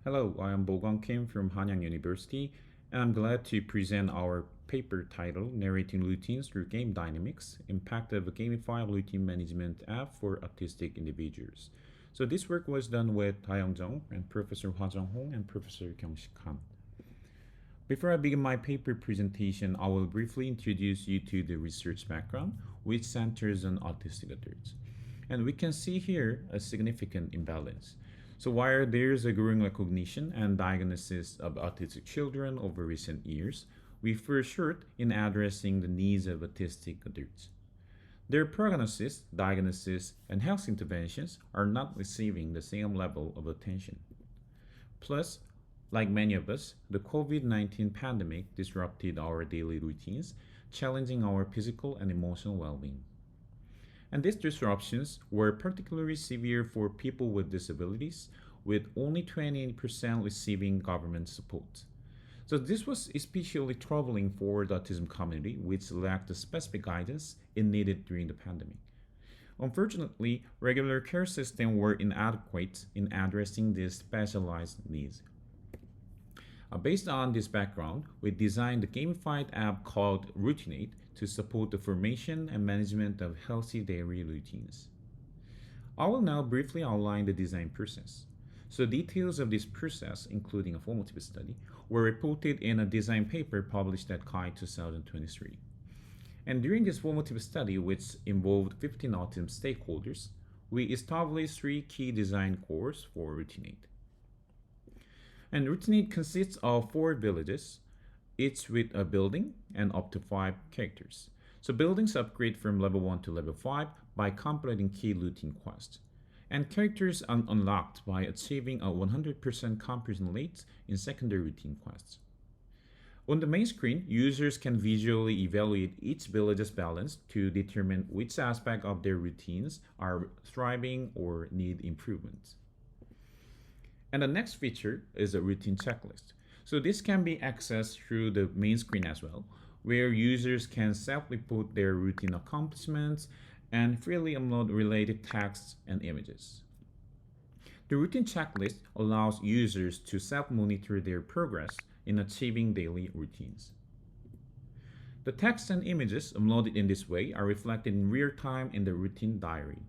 Hello, I am Bogoan Kim from Hanyang University, and I'm glad to present our paper titled Narrating Routines Through Game Dynamics, Impact of a Gamified Routine Management App for Autistic Individuals. So this work was done with Dayoung and Professor Hwajung and Professor Kyungsik. Before I begin my paper presentation, I will briefly introduce you to the research background, which centers on autistic adults. And we can see here a significant imbalance. So while there's a growing recognition and diagnosis of autistic children over recent years, we fall short in addressing the needs of autistic adults. Their prognosis, diagnosis, and health interventions are not receiving the same level of attention. Plus, like many of us, the COVID 19 pandemic disrupted our daily routines, challenging our physical and emotional well being. And these disruptions were particularly severe for people with disabilities, with only 28% receiving government support. So this was especially troubling for the autism community, which lacked the specific guidance it needed during the pandemic. Unfortunately, regular care systems were inadequate in addressing these specialized needs. Based on this background, we designed a gamified app called RoutineAid to support the formation and management of healthy daily routines. I will now briefly outline the design process. So details of this process, including a formative study, were reported in a design paper published at CHI 2023. And during this formative study, which involved 15 autism stakeholders, we established three key design cores for RoutineAid. And RoutineAid consists of four villages, each with a building and up to five characters. So buildings upgrade from level 1 to level 5 by completing key routine quests. And characters are unlocked by achieving a 100% completion rate in secondary routine quests. On the main screen, users can visually evaluate each village's balance to determine which aspect of their routines are thriving or need improvement. And the next feature is a routine checklist. So this can be accessed through the main screen as well, where users can self-report their routine accomplishments and freely upload related texts and images. The routine checklist allows users to self-monitor their progress in achieving daily routines. The text and images uploaded in this way are reflected in real time in the routine diary,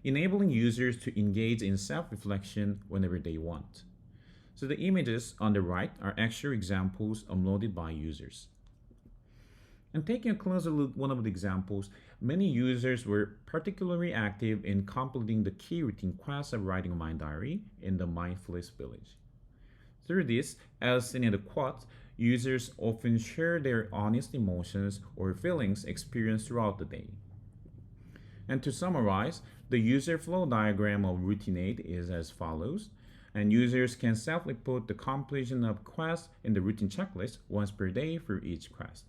enabling users to engage in self-reflection whenever they want. So the images on the right are actual examples uploaded by users. And taking a closer look at one of the examples, many users were particularly active in completing the key routine quests of writing a mind diary in the mindfulness village. Through this, as seen in the quote, users often share their honest emotions or feelings experienced throughout the day. And to summarize, the user flow diagram of RoutineAid is as follows, and users can self-report the completion of quests in the routine checklist once per day for each quest.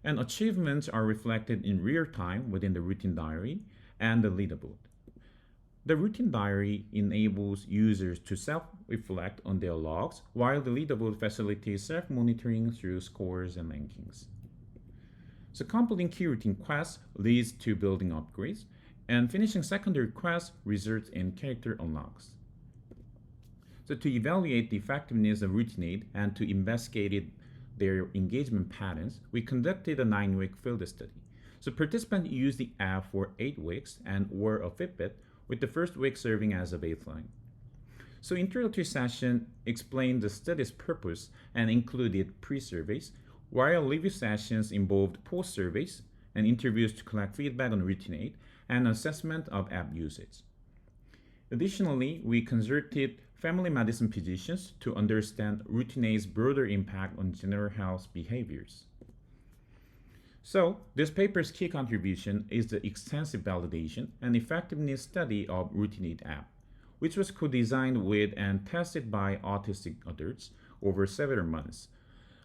And achievements are reflected in real time within the routine diary and the leaderboard. The routine diary enables users to self-reflect on their logs, while the leaderboard facilitates self-monitoring through scores and rankings. So completing key routine quests leads to building upgrades, and finishing secondary quests results in character unlocks. So to evaluate the effectiveness of RoutineAid and to investigate their engagement patterns, we conducted a 9-week field study. So participants used the app for 8 weeks and wore a Fitbit, with the first week serving as a baseline. So introductory session explained the study's purpose and included pre-surveys, while review sessions involved post-surveys and interviews to collect feedback on RoutineAid and assessment of app usage. Additionally, we consulted family medicine physicians to understand RoutineAid's broader impact on general health behaviors. So, this paper's key contribution is the extensive validation and effectiveness study of RoutineAid app, which was co-designed with and tested by autistic adults over several months.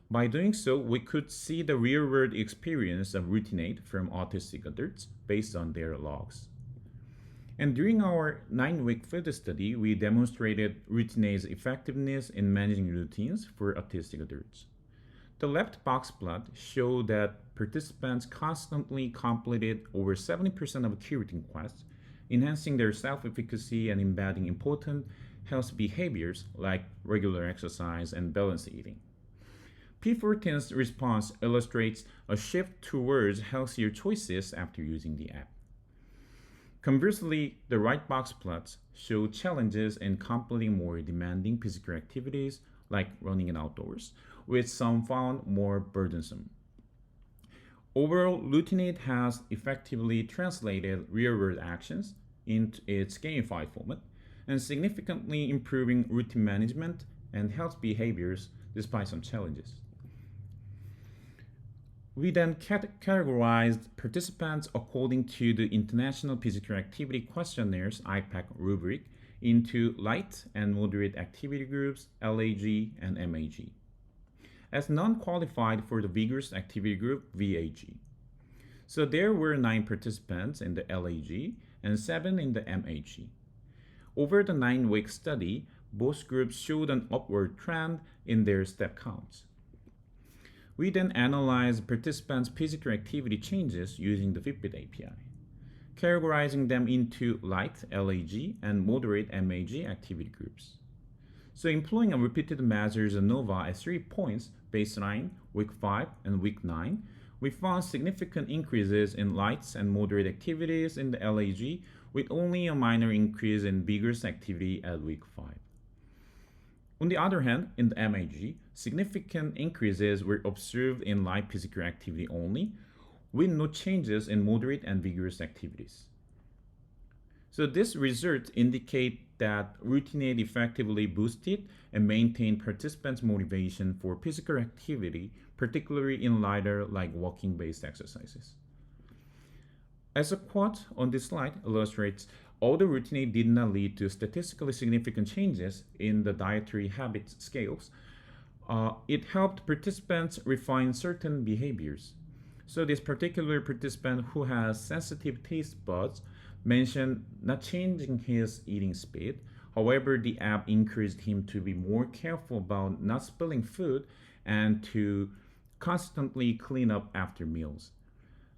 By doing so, we could see the real-world experience of RoutineAid from autistic adults based on their logs. And during our 9-week field study, we demonstrated RoutineAid's effectiveness in managing routines for autistic adults. The left box plot showed that participants constantly completed over 70% of key routine quests, enhancing their self-efficacy and embedding important healthy behaviors like regular exercise and balanced eating. P14's response illustrates a shift towards healthier choices after using the app. Conversely, the right box plots show challenges in completing more demanding physical activities like running and outdoors, with some found more burdensome. Overall, RoutineAid has effectively translated real-world actions into its gamified format and significantly improving routine management and health behaviors despite some challenges. We then categorized participants according to the International Physical Activity Questionnaires IPAC rubric into light and moderate activity groups, LAG and MAG, as non-qualified for the vigorous activity group, VAG. So there were 9 participants in the LAG and 7 in the MAG. Over the 9-week study, both groups showed an upward trend in their step counts. We then analyzed participants' physical activity changes using the Fitbit API, categorizing them into light LAG and moderate MAG activity groups. So employing a repeated measures ANOVA at 3 points, baseline, week 5, and week 9, we found significant increases in light and moderate activities in the LAG with only a minor increase in vigorous activity at week 5. On the other hand, in the MAG, significant increases were observed in light physical activity only, with no changes in moderate and vigorous activities. So this result indicate that RoutineAid effectively boosted and maintained participants' motivation for physical activity, particularly in lighter like walking-based exercises. As a quote on this slide illustrates, although RoutineAid did not lead to statistically significant changes in the dietary habit scales, it helped participants refine certain behaviors. So this particular participant who has sensitive taste buds mentioned not changing his eating speed. However, the app encouraged him to be more careful about not spilling food and to constantly clean up after meals.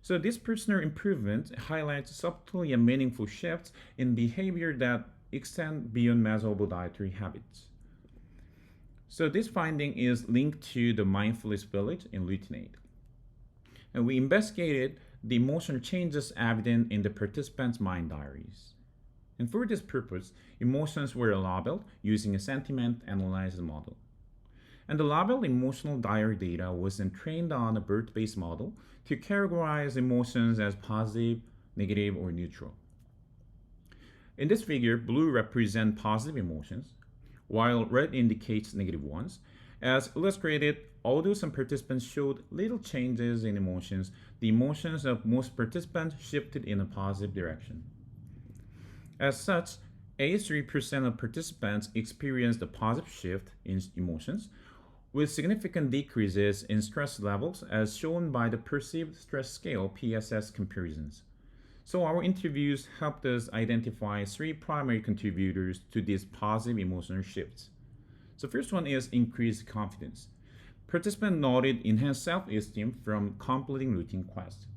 So this personal improvement highlights subtle and meaningful shifts in behavior that extend beyond measurable dietary habits. So this finding is linked to the mindfulness village in RoutineAid. And we investigated the emotional changes evident in the participants' mind diaries. And for this purpose, emotions were labeled using a sentiment analysis model. And the labeled emotional diary data was then trained on a BERT-based model to categorize emotions as positive, negative, or neutral. In this figure, blue represents positive emotions, while red indicates negative ones. As illustrated, although some participants showed little changes in emotions, the emotions of most participants shifted in a positive direction. As such, 83% of participants experienced a positive shift in emotions, with significant decreases in stress levels as shown by the Perceived Stress Scale PSS comparisons. So our interviews helped us identify 3 primary contributors to these positive emotional shifts. So first one is increased confidence. Participants noted enhanced self-esteem from completing routine quests.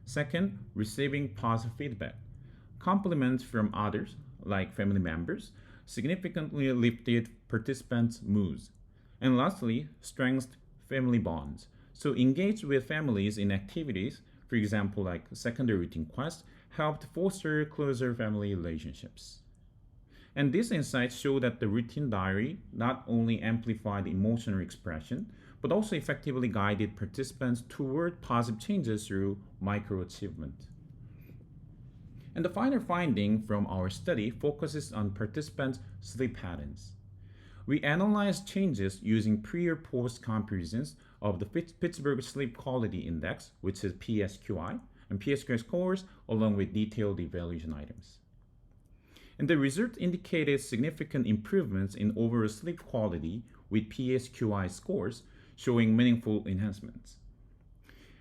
Second, receiving positive feedback. Compliments from others, like family members, significantly lifted participants' moods. And lastly, strengthened family bonds. So engage with families in activities, for example, like secondary routine quests, helped foster closer family relationships. And these insights show that the routine diary not only amplified emotional expression, but also effectively guided participants toward positive changes through micro-achievement. And the final finding from our study focuses on participants' sleep patterns. We analyzed changes using pre or post comparisons of the Pittsburgh Sleep Quality Index, which is PSQI, and PSQI scores, along with detailed evaluation items. And the result indicated significant improvements in overall sleep quality with PSQI scores, showing meaningful enhancements.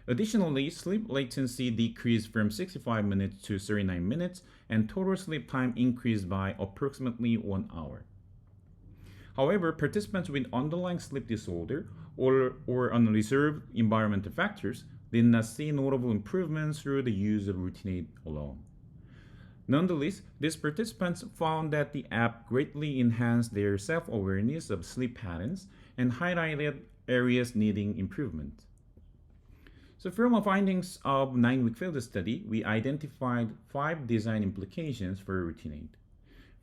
Additionally, sleep latency decreased from 65 minutes to 39 minutes, and total sleep time increased by approximately 1 hour. However, participants with underlying sleep disorder or unreserved environmental factors did not see notable improvements through the use of RoutineAid alone. Nonetheless, these participants found that the app greatly enhanced their self awareness of sleep patterns and highlighted areas needing improvement. So, from our findings of 9-week field study, we identified 5 design implications for RoutineAid.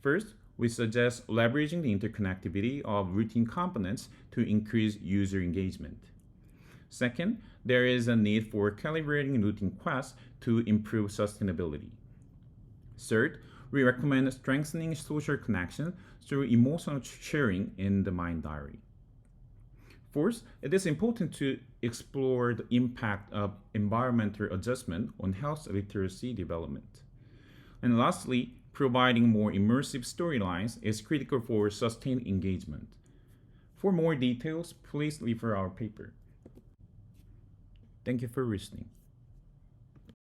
First, we suggest leveraging the interconnectivity of routine components to increase user engagement. Second, there is a need for calibrating routine quests to improve sustainability. Third, we recommend strengthening social connection through emotional sharing in the Mind Diary. Fourth, it is important to explore the impact of environmental adjustment on health literacy development. And lastly, providing more immersive storylines is critical for sustained engagement. For more details, please refer our paper. Thank you for listening.